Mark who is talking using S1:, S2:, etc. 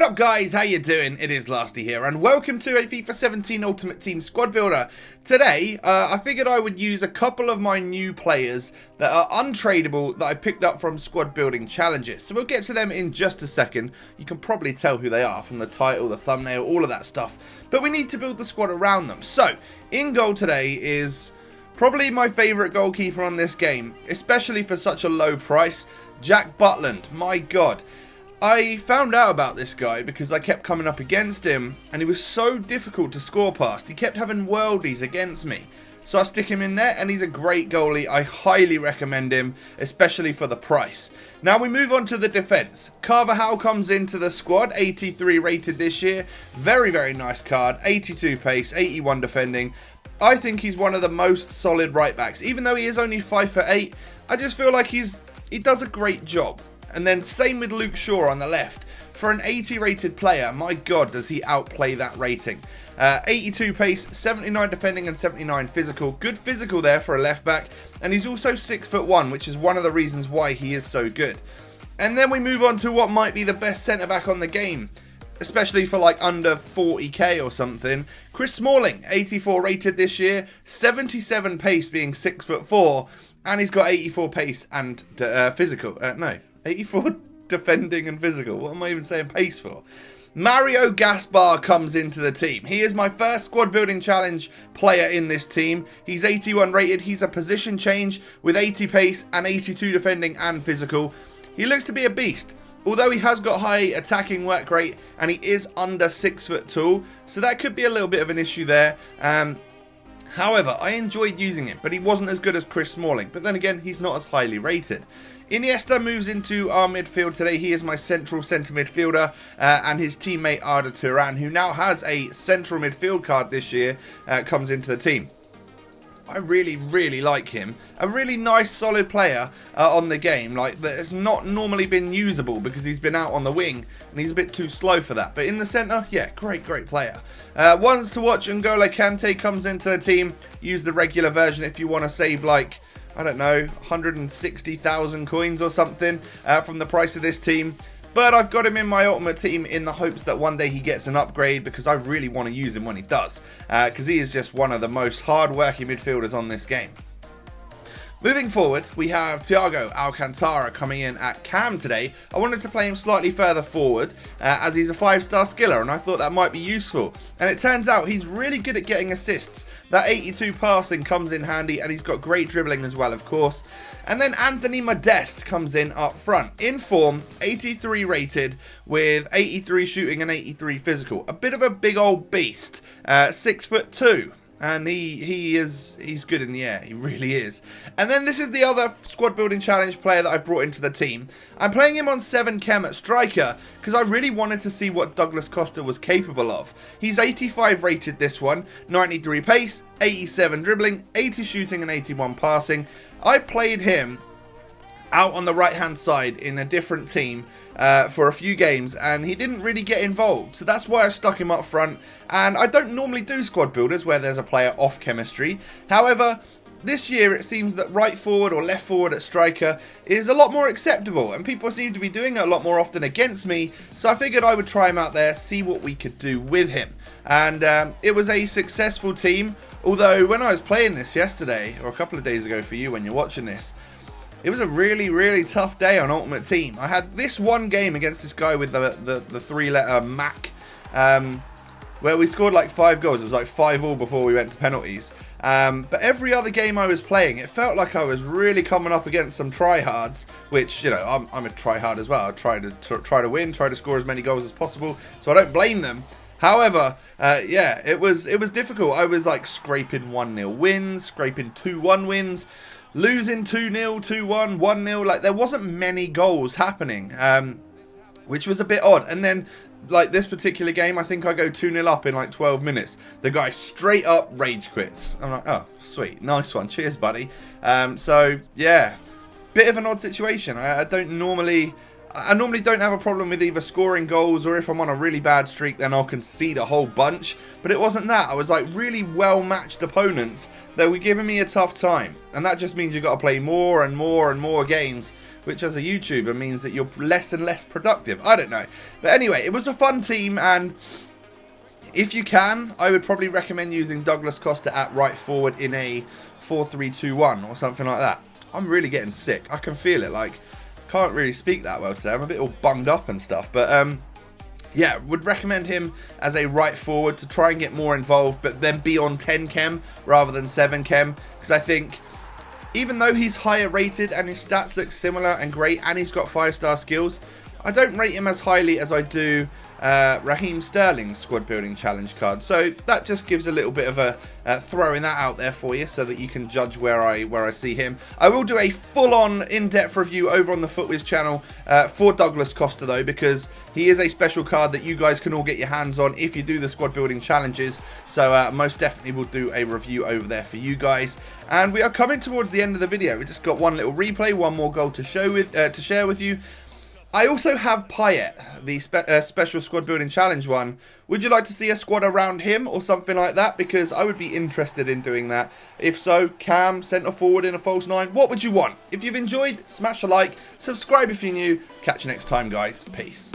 S1: What up guys, how you doing? It is Lasty here and welcome to a FIFA 17 Ultimate Team Squad Builder. Today, I figured I would use a couple of my new players that are untradeable that I picked up from squad building challenges. So we'll get to them in just a second. You can probably tell who they are from the title, the thumbnail, all of that stuff. But we need to build the squad around them. So, in goal today is probably my favourite goalkeeper on this game, especially for such a low price, Jack Butland. My god. I found out about this guy because I kept coming up against him and he was so difficult to score past. He kept having worldies against me. So I stick him in there and he's a great goalie. I highly recommend him, especially for the price. Now we move on to the defence. Carvajal comes into the squad, 83 rated this year. Very, very nice card. 82 pace, 81 defending. I think he's one of the most solid right backs. Even though he is only 5'8", I just feel like he does a great job. And then same with Luke Shaw on the left. For an 80 rated player, my god does he outplay that rating. 82 pace, 79 defending and 79 physical. Good physical there for a left back. And he's also 6'1", which is one of the reasons why he is so good. And then we move on to what might be the best centre back on the game, especially for like under 40k or something. Chris Smalling, 84 rated this year, 77 pace being 6'4", and he's got 84 pace and physical. No. 84 defending and physical. What am I even saying pace for? Mario Gaspar comes into the team. He is my first squad building challenge player in this team. He's 81 rated. He's a position change with 80 pace and 82 defending and physical. He looks to be a beast. Although he has got high attacking work rate and he is under 6 foot tall. So that could be a little bit of an issue there. However, I enjoyed using him, but he wasn't as good as Chris Smalling. But then again, he's not as highly rated. Iniesta moves into our midfield today. He is my central centre midfielder, and his teammate Arda Turan, who now has a central midfield card this year, comes into the team. I really like him. A really nice, solid player on the game. Like, that has not normally been usable because he's been out on the wing and he's a bit too slow for that. But in the centre, yeah, great player. Ones to watch, N'Golo Kante comes into the team. Use the regular version if you want to save, like, I don't know, 160,000 coins or something from the price of this team. But I've got him in my ultimate team in the hopes that one day he gets an upgrade because I really want to use him when he does. Because he is just one of the most hard-working midfielders on this game. Moving forward, we have Thiago Alcantara coming in at cam today. I wanted to play him slightly further forward as he's a 5-star skiller and I thought that might be useful. And it turns out he's really good at getting assists. That 82 passing comes in handy and he's got great dribbling as well, of course. And then Anthony Modeste comes in up front. In form, 83 rated with 83 shooting and 83 physical. A bit of a big old beast, 6'2". And he's good in the air. He really is. And then this is the other squad building challenge player that I've brought into the team. I'm playing him on 7 chem at striker because I really wanted to see what Douglas Costa was capable of. He's 85 rated this one, 93 pace, 87 dribbling, 80 shooting and 81 passing. I played him out on the right hand side in a different team for a few games and he didn't really get involved, so that's why I stuck him up front. And I don't normally do squad builders where there's a player off chemistry. However, this year it seems that right forward or left forward at striker is a lot more acceptable and people seem to be doing it a lot more often against me, so I figured I would try him out there, see what we could do with him. And it was a successful team, although when I was playing this yesterday, or a couple of days ago for you when you're watching this, it was a really tough day on Ultimate Team. I had this one game against this guy with the 3-letter Mac, where we scored like 5 goals. It was like 5-all before we went to penalties. But every other game I was playing, it felt like I was really coming up against some tryhards, which, you know, I'm a tryhard as well. I try to win, try to score as many goals as possible, so I don't blame them. However, yeah, it was difficult. I was like scraping 1-0 wins, scraping 2-1 wins, losing 2-0, 2-1, 1-0. Like, there wasn't many goals happening, which was a bit odd. And then, like, this particular game, I think I go 2-0 up in like 12 minutes. The guy straight up rage quits. I'm like, oh, sweet, nice one, cheers, buddy. So yeah, bit of an odd situation. I normally don't have a problem with either scoring goals or if I'm on a really bad streak then I'll concede a whole bunch, but it wasn't that. I was like really well matched opponents that were giving me a tough time, and that just means you've got to play more and more games which as a YouTuber means that you're less and less productive. I don't know. But anyway, it was a fun team, and if you can, I would probably recommend using Douglas Costa at right forward in a 4-3-2-1 or something like that. I'm really getting sick. I can feel it. Like, can't really speak that well today. I'm a bit all bunged up and stuff. But yeah, would recommend him as a right forward to try and get more involved, but then be on 10 chem rather than 7 chem, because I think even though he's higher rated and his stats look similar and great, and he's got 5-star skills, I don't rate him as highly as I do Raheem Sterling's squad building challenge card. So that just gives a little bit of a throwing that out there for you so that you can judge where I see him. I will do a full-on in-depth review over on the FUTWIZ channel for Douglas Costa though, because he is a special card that you guys can all get your hands on if you do the squad building challenges. So most definitely we'll do a review over there for you guys. And we are coming towards the end of the video. We just got one little replay, one more goal to share with you. I also have Payet, the special squad building challenge one. Would you like to see a squad around him or something like that? Because I would be interested in doing that. If so, Cam, centre forward in a false 9. What would you want? If you've enjoyed, smash a like, subscribe if you're new. Catch you next time, guys. Peace.